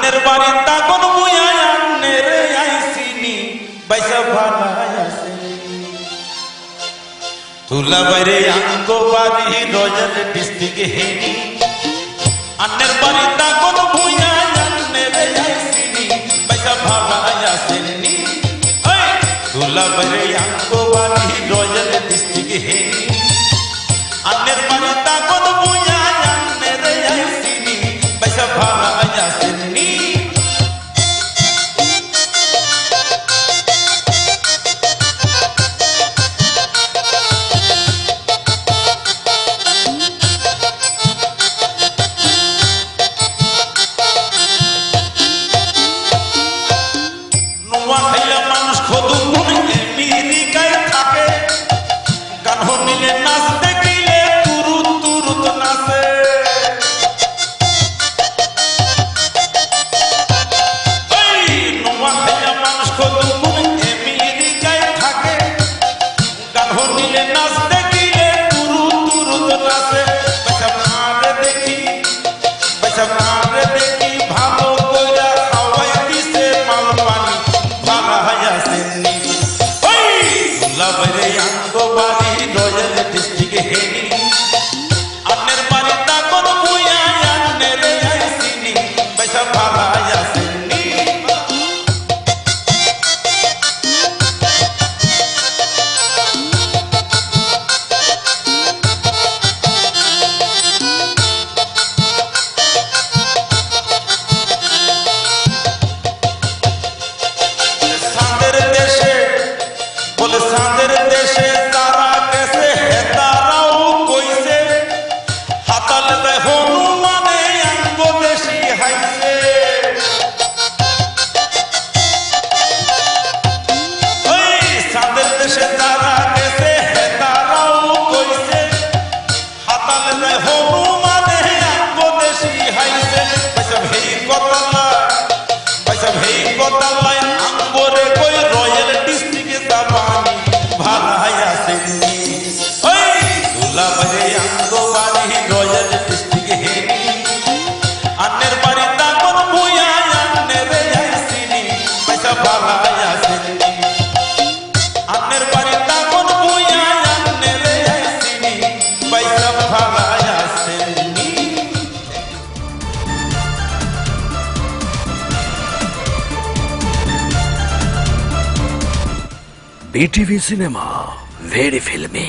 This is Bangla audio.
আন্নের বাড়ি তাকন মুয়া আন্নের আইসিনি বাইসা ভালাই আছে তুলা বাইরে আঙ্গো বাড়ি রয়্যাল ডিস্ট্রিক্ট হেনি আন্নের বাড়ি তাকন মুয়া আন্নের আইসিনি বাইসা ভালাই আছে নি তুলা বাইরে আঙ্গো বাড়ি রয়্যাল ডিস্ট্রিক্ট হেনি আন্নের বাড়ি তাকন মুয়া আন্নের আইসিনি বাইসা ভালাই আছে নি মানুষ খদু আমেরিকায় থাকে গান হনিলে নাচ দেখিলে তুরুত তুরুত নাচে মানুষ খদু আমেরিকায় থাকে গান হনিলে নাচ দেখিলে তুরুত তুরুত নাচে পয়সা মারে দেখি ভালো কইরা খাওয়াই দিছে মাল পানি বাইরে আঙ্গো বাড়ি রয়্যাল ডিস্ট্রিক্ট হেনি আন্নের বাড়ি তাকন মুয়া আন্নের আইসিনি বাইসা ভালাই আছে নি সাদের দেশে বলে সাদের দেশে তারা গেছে তারাও কইছে হাতালে দেয় হনুমানে আঙ্গো দেশি হাইছে ওই সাদের দেশে তারা গেছে তারাও কইছে হাতালে দেয় হনুমানে আঙ্গো দেশি হাইছে পয়সা ভেই কতাল্লায় আঙ্গরে কই রয়্যাল ডিস্ট্রিক্টে দাবানি ভালাই আছে ওই তুলা বাইরে আঙ্গো বাড়ি রয়্যাল ডিস্ট্রিক্ট হেনি আন্নের বাড়ি তাকন মুয়া আন্নের আইসিনি পয়সা ভালাই আছে আন্নের বাড়ি তাকন মুয়া আন্নের আইসিনি পয়সা ভালাই আছে BTV সিনেমা, very filmy।